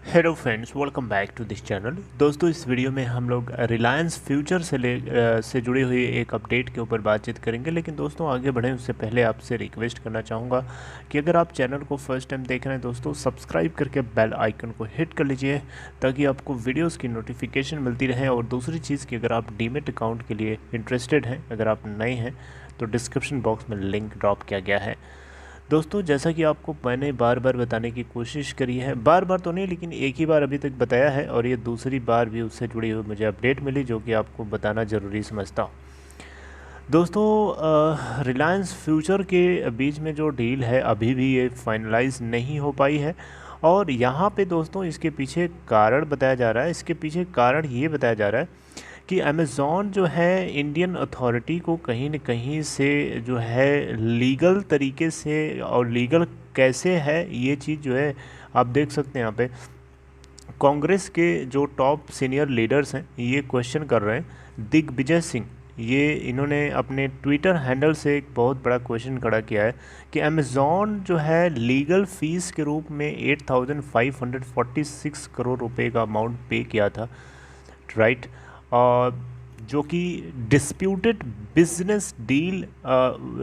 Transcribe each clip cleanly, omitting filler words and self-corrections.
Hello friends, welcome back to this channel. दोस्तों, इस video में हम लोग रिलायंस फ्यूचर से जुड़ी हुई एक अपडेट के ऊपर बातचीत करेंगे। लेकिन दोस्तों, आगे बढ़ें उससे पहले आपसे रिक्वेस्ट करना चाहूँगा कि अगर आप चैनल को फर्स्ट टाइम देख रहे हैं दोस्तों, सब्सक्राइब करके बेल आइकन को हिट कर लीजिए ताकि आपको वीडियोस की नोटिफिकेशन मिलती रहे। और दूसरी चीज़ कि अगर आप डीमेट अकाउंट के लिए इंटरेस्टेड हैं, अगर आप नए हैं तो डिस्क्रिप्शन बॉक्स में लिंक ड्रॉप किया गया है। दोस्तों, जैसा कि आपको मैंने बार बार बताने की कोशिश करी है, बार बार तो नहीं लेकिन एक ही बार अभी तक बताया है, और ये दूसरी बार भी उससे जुड़ी हुई मुझे अपडेट मिली जो कि आपको बताना ज़रूरी समझता हूँ। दोस्तों, रिलायंस फ्यूचर के बीच में जो डील है अभी भी ये फाइनलाइज नहीं हो पाई है। और यहाँ पे दोस्तों इसके पीछे कारण बताया जा रहा है, इसके पीछे कारण ये बताया जा रहा है कि अमेज़ॉन जो है इंडियन अथॉरिटी को कहीं न कहीं से जो है लीगल तरीके से, और लीगल कैसे है ये चीज़ जो है आप देख सकते हैं यहाँ पे कांग्रेस के जो टॉप सीनियर लीडर्स हैं ये क्वेश्चन कर रहे हैं। दिग्विजय सिंह, ये इन्होंने अपने ट्विटर हैंडल से एक बहुत बड़ा क्वेश्चन खड़ा किया है कि अमेज़ॉन जो है लीगल फीस के रूप में 8,546 करोड़ रुपए का अमाउंट पे किया था, राइट। और जो कि डिस्प्यूटेड बिजनेस डील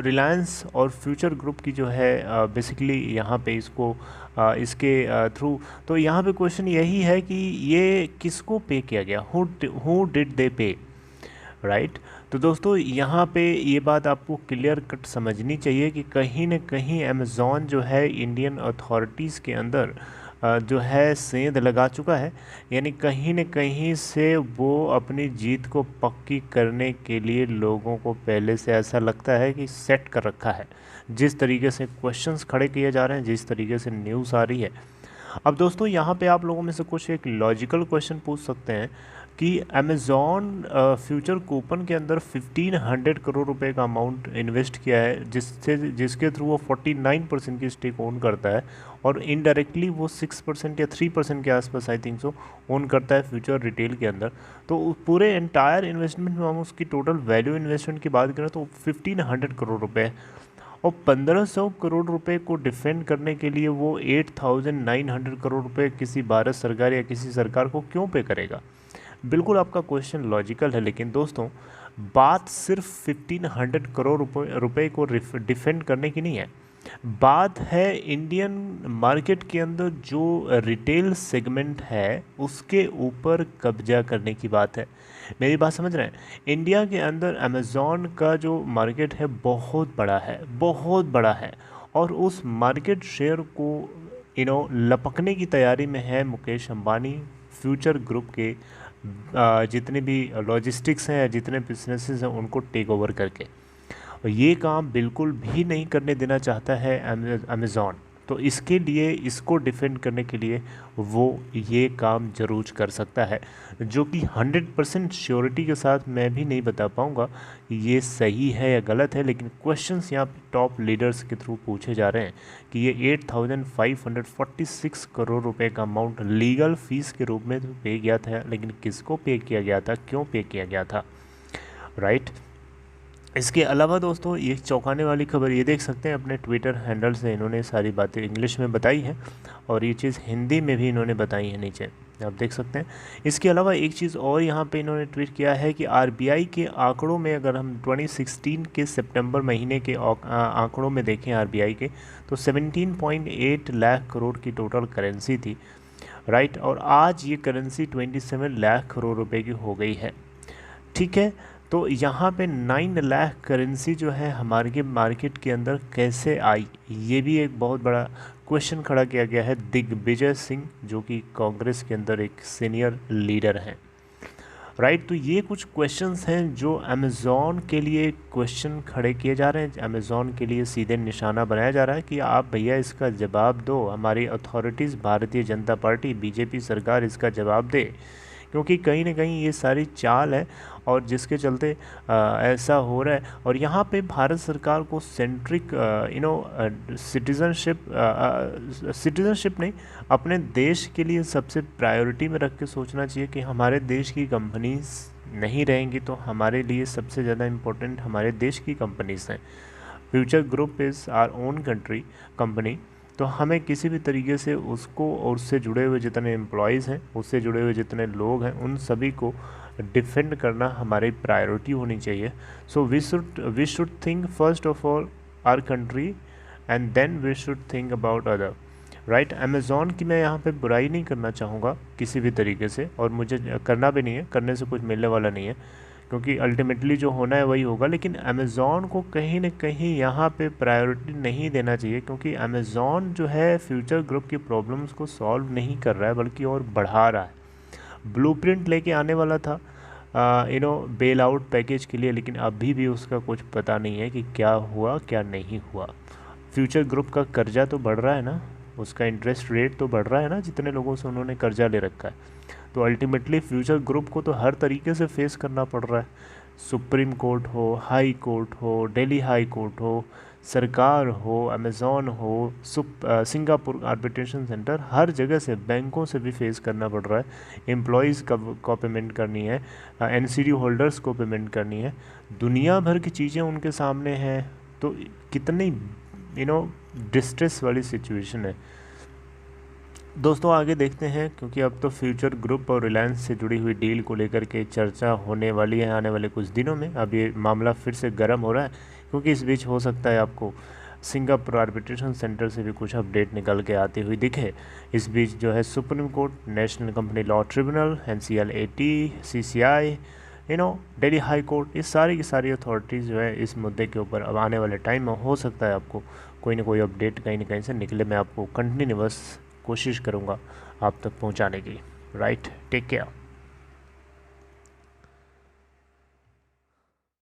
रिलायंस और फ्यूचर ग्रुप की जो है बेसिकली यहाँ पे इसको इसके थ्रू, तो यहाँ पे क्वेश्चन यही है कि ये किसको पे किया गया, हु डिड दे पे, राइट। तो दोस्तों, यहाँ पे ये बात आपको क्लियर कट समझनी चाहिए कि कहीं न कहीं अमेज़ॉन जो है इंडियन अथॉरिटीज़ के अंदर जो है सेंध लगा चुका है। यानी कहीं न कहीं से वो अपनी जीत को पक्की करने के लिए लोगों को पहले से ऐसा लगता है कि सेट कर रखा है। जिस तरीके से क्वेश्चंस खड़े किए जा रहे हैं, जिस तरीके से न्यूज़ आ रही है। अब दोस्तों, यहाँ पे आप लोगों में से कुछ एक लॉजिकल क्वेश्चन पूछ सकते हैं कि अमेज़ॉन फ्यूचर कूपन के अंदर 1500 करोड़ रुपए का अमाउंट इन्वेस्ट किया है, जिसके थ्रू वो 49% की स्टेक ओन करता है, और इनडायरेक्टली वो 6% या 3% के आसपास आई थिंक सो ओन करता है फ्यूचर रिटेल के अंदर। तो पूरे एंटायर इन्वेस्टमेंट में हम उसकी टोटल वैल्यू इन्वेस्टमेंट की बात करें तो 1500 करोड़ रुपए है। और 1500 करोड़ रुपए को डिफेंड करने के लिए वो 8,900 करोड़ रुपए किसी भारत सरकार या किसी सरकार को क्यों पे करेगा। बिल्कुल आपका क्वेश्चन लॉजिकल है, लेकिन दोस्तों बात सिर्फ 1500 करोड़ रुपए को डिफेंड करने की नहीं है। बात है इंडियन मार्केट के अंदर जो रिटेल सेगमेंट है उसके ऊपर कब्जा करने की बात है। मेरी बात समझ रहे हैं? इंडिया के अंदर अमेज़ॉन का जो मार्केट है बहुत बड़ा है, बहुत बड़ा है। और उस मार्केट शेयर को लपकने की तैयारी में है मुकेश अंबानी फ्यूचर ग्रुप के जितने भी लॉजिस्टिक्स हैं, जितने बिजनेसेस हैं, उनको टेक ओवर करके। और ये काम बिल्कुल भी नहीं करने देना चाहता है अमेज़ॉन। तो इसके लिए, इसको डिफेंड करने के लिए वो ये काम ज़रूर कर सकता है, जो कि 100% श्योरिटी के साथ मैं भी नहीं बता पाऊँगा ये सही है या गलत है। लेकिन क्वेश्चंस यहाँ पे टॉप लीडर्स के थ्रू पूछे जा रहे हैं कि ये 8,546 करोड़ रुपए का अमाउंट लीगल फीस के रूप में पे किया था, लेकिन किसको पे किया गया था, क्यों पे किया गया था, राइट। इसके अलावा दोस्तों, ये चौंकाने वाली खबर ये देख सकते हैं, अपने ट्विटर हैंडल से इन्होंने सारी बातें इंग्लिश में बताई हैं, और ये चीज़ हिंदी में भी इन्होंने बताई है, नीचे आप देख सकते हैं। इसके अलावा एक चीज़ और यहाँ पे इन्होंने ट्वीट किया है कि आरबीआई के आंकड़ों में, अगर हम 2016 के सितंबर महीने के आंकड़ों में देखें आरबीआई के, तो 17.8 लाख करोड़ की टोटल करेंसी थी, राइट। और आज ये करेंसी 27 लाख करोड़ रुपए की हो गई है, ठीक है। तो यहाँ पे 9 लाख करेंसी जो है हमारे मार्केट के अंदर कैसे आई, ये भी एक बहुत बड़ा क्वेश्चन खड़ा किया गया है दिग्विजय सिंह, जो कि कांग्रेस के अंदर एक सीनियर लीडर हैं, राइट। तो ये कुछ क्वेश्चंस हैं जो अमेज़ॉन के लिए क्वेश्चन खड़े किए जा रहे हैं, अमेज़ॉन के लिए सीधे निशाना बनाया जा रहा है कि आप भैया इसका जवाब दो, हमारी authorities, Bharatiya Janata party, BJP सरकार इसका जवाब दे। क्योंकि कहीं ना कहीं ये सारी चाल है, और जिसके चलते ऐसा हो रहा है। और यहाँ पे भारत सरकार को सेंट्रिक सिटीज़नशिप नहीं, अपने देश के लिए सबसे प्रायोरिटी में रख के सोचना चाहिए कि हमारे देश की कंपनीज नहीं रहेंगी तो हमारे लिए सबसे ज़्यादा इम्पोर्टेंट हमारे देश की कंपनीज हैं। Future group is our own country company, तो हमें किसी भी तरीके से उसको और उससे जुड़े हुए जितने एम्प्लॉयज़ हैं, उससे जुड़े हुए जितने लोग हैं, उन सभी को डिफेंड करना हमारी प्रायोरिटी होनी चाहिए। So we should think first of all our country and then we should think about other, right. Amazon की मैं यहाँ पे बुराई नहीं करना चाहूँगा किसी भी तरीके से, और मुझे करना भी नहीं है, करने से कुछ मिलने वाला नहीं है, क्योंकि अल्टीमेटली जो होना है वही होगा। लेकिन अमेज़ॉन को कहीं ना कहीं यहाँ पे प्रायोरिटी नहीं देना चाहिए, क्योंकि अमेज़ॉन जो है फ्यूचर ग्रुप की प्रॉब्लम्स को सॉल्व नहीं कर रहा है, बल्कि और बढ़ा रहा है। ब्लूप्रिंट लेके आने वाला था बेल आउट पैकेज के लिए, लेकिन अभी भी उसका कुछ पता नहीं है कि क्या हुआ क्या नहीं हुआ। फ्यूचर ग्रुप का कर्जा तो बढ़ रहा है ना, उसका इंटरेस्ट रेट तो बढ़ रहा है ना, जितने लोगों से उन्होंने कर्जा ले रखा है। तो अल्टीमेटली फ्यूचर ग्रुप को तो हर तरीके से फेस करना पड़ रहा है। सुप्रीम कोर्ट हो, हाई कोर्ट हो, दिल्ली हाई कोर्ट हो, सरकार हो, अमेज़ॉन हो, सिंगापुर आर्बिट्रेशन सेंटर, हर जगह से, बैंकों से भी फेस करना पड़ रहा है। एम्प्लॉयज़ को पेमेंट करनी है, एनसीडी होल्डर्स को पेमेंट करनी है, दुनिया भर की चीज़ें उनके सामने हैं। तो कितनी डिस्ट्रेस वाली सिचुएशन है। दोस्तों आगे देखते हैं, क्योंकि अब तो फ्यूचर ग्रुप और रिलायंस से जुड़ी हुई डील को लेकर के चर्चा होने वाली है आने वाले कुछ दिनों में। अब ये मामला फिर से गर्म हो रहा है, क्योंकि इस बीच हो सकता है आपको सिंगापुर आर्बिट्रेशन सेंटर से भी कुछ अपडेट निकल के आती हुई दिखे। इस बीच जो है supreme court, national company law tribunal, NCLAT, CCI, Delhi high court, ये सारी की सारी अथॉरिटीज़ जो है इस मुद्दे के ऊपर अब आने वाले टाइम में हो सकता है आपको कोई ना कोई अपडेट कहीं ना कहीं से निकले। मैं आपको कंटिन्यूअस कोशिश करूँगा आप तक पहुँचाने की। Right, take care.